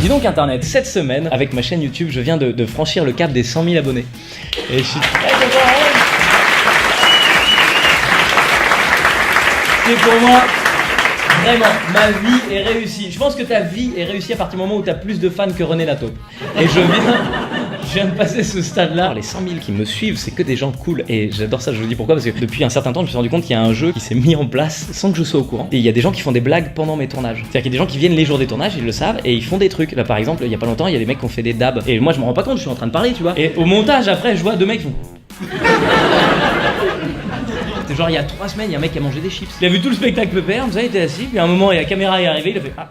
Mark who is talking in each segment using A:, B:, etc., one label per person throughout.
A: Dis donc Internet, cette semaine, avec ma chaîne YouTube, je viens de franchir le cap des 100 000 abonnés. Et je suis très content. C'est pour moi, vraiment, ma vie est réussie. Je pense que ta vie est réussie à partir du moment où tu as plus de fans que René Lato. Et je viens de passer ce stade-là. Alors, les 100 000 qui me suivent, c'est que des gens cool. Et j'adore ça, je vous dis pourquoi, parce que depuis un certain temps, je me suis rendu compte qu'il y a un jeu qui s'est mis en place sans que je sois au courant. Et il y a des gens qui font des blagues pendant mes tournages. C'est-à-dire qu'il y a des gens qui viennent les jours des tournages, ils le savent, et ils font des trucs. Là, par exemple, il y a pas longtemps, il y a des mecs qui ont fait des dabs. Et moi, je me rends pas compte, je suis en train de parler, tu vois. Et au montage, après, je vois deux mecs qui font... C'était genre il y a 3 semaines, il y a un mec qui a mangé des chips. Il a vu tout le spectacle pépère, il était assis, puis à un moment, la caméra est arrivée, il a fait... Ah.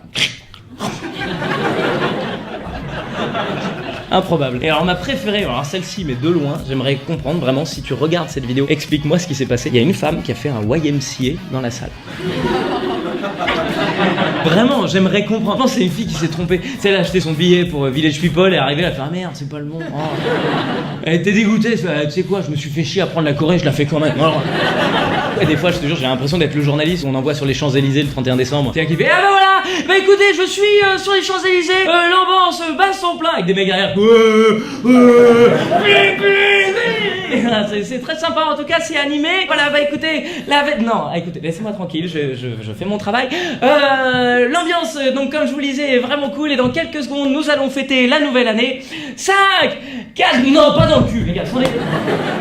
A: Improbable. Et alors ma préférée, alors celle-ci mais de loin, j'aimerais comprendre vraiment si tu regardes cette vidéo, explique-moi ce qui s'est passé. Il y a une femme qui a fait un YMCA dans la salle. Vraiment, j'aimerais comprendre. Non, c'est une fille qui s'est trompée. Elle a acheté son billet pour Village People et est arrivée, elle a fait ah merde, c'est pas le bon. Oh. Elle était dégoûtée, elle fait, tu sais quoi, je me suis fait chier à prendre la Corée, je la fais quand même. Alors... Et des fois, je te jure, j'ai l'impression d'être le journaliste qu'on envoie sur les Champs-Élysées le 31 décembre. C'est un qui fait ah bah voilà, bah écoutez, je suis sur les Champs-Élysées, l'ambiance bat son plein avec des mecs derrière. C'est très sympa, en tout cas, c'est animé. Voilà, bah écoutez, non, écoutez, laissez-moi tranquille, je fais mon travail. L'ambiance, donc comme je vous le disais, est vraiment cool et dans quelques secondes, nous allons fêter la nouvelle année. 5, 4, non, pas dans le cul, les gars, attendez.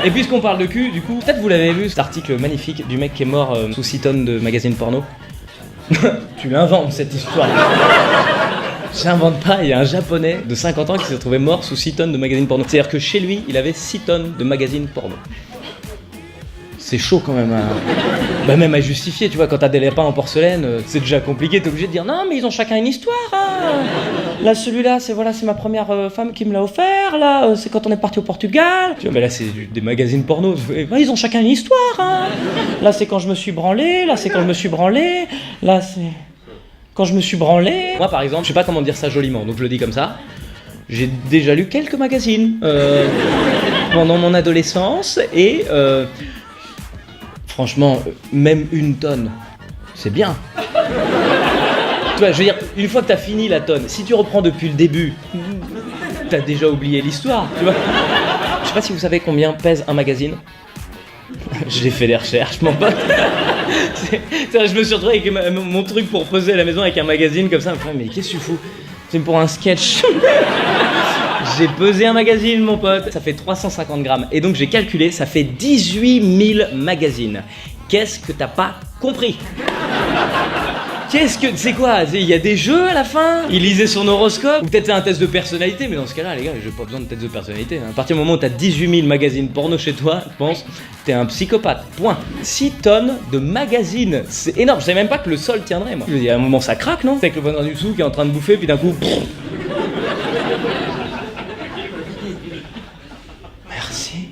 A: Et puisqu'on parle de cul, du coup, peut-être vous l'avez vu, cet article magnifique du mec qui est mort sous 6 tonnes de magazine porno. Tu inventes cette histoire. J'invente pas, il y a un japonais de 50 ans qui s'est retrouvé mort sous 6 tonnes de magazines porno. C'est-à-dire que chez lui, il avait 6 tonnes de magazines porno. C'est chaud quand même, hein. Bah même à justifier, tu vois, quand t'as des lapins en porcelaine, c'est déjà compliqué, t'es obligé de dire non mais ils ont chacun une histoire, hein. Là celui-là, c'est ma première femme qui me l'a offert, là c'est quand on est parti au Portugal. Tu vois, mais là c'est des magazines porno, bah, ils ont chacun une histoire, hein. Là c'est quand je me suis branlé, là c'est quand je me suis branlé, là c'est... Quand je me suis branlé... Moi par exemple, je sais pas comment dire ça joliment, donc je le dis comme ça. J'ai déjà lu quelques magazines pendant mon adolescence et... Franchement, même 1 tonne, c'est bien. Tu vois, je veux dire, une fois que t'as fini la tonne, si tu reprends depuis le début, t'as déjà oublié l'histoire, tu vois. Je sais pas si vous savez combien pèse un magazine. J'ai fait des recherches, mon pote. Je me suis retrouvé avec mon truc pour poser à la maison avec un magazine comme ça. Mais qu'est-ce que tu fous? C'est pour un sketch. J'ai pesé un magazine, mon pote. Ça fait 350 grammes. Et donc j'ai calculé, ça fait 18 000 magazines. Qu'est-ce que t'as pas compris? C'est quoi? Il y a des jeux à la fin? Il lisait son horoscope? Ou peut-être c'est un test de personnalité? Mais dans ce cas-là, les gars, j'ai pas besoin de test de personnalité. À partir du moment où t'as 18 000 magazines porno chez toi, je pense, t'es un psychopathe. Point. 6 tonnes de magazines. C'est énorme. Je savais même pas que le sol tiendrait, moi. Il y a un moment, ça craque, non? C'est avec le bonheur du sou qui est en train de bouffer, puis d'un coup... Merci.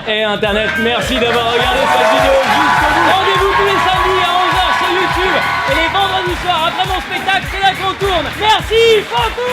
A: Et Internet, merci d'avoir regardé cette vidéo jusqu'au bout. Rendez-vous tous les samedis à 11h sur YouTube. Et les vendredis soirs, après mon spectacle, c'est là qu'on tourne. Merci, Franco.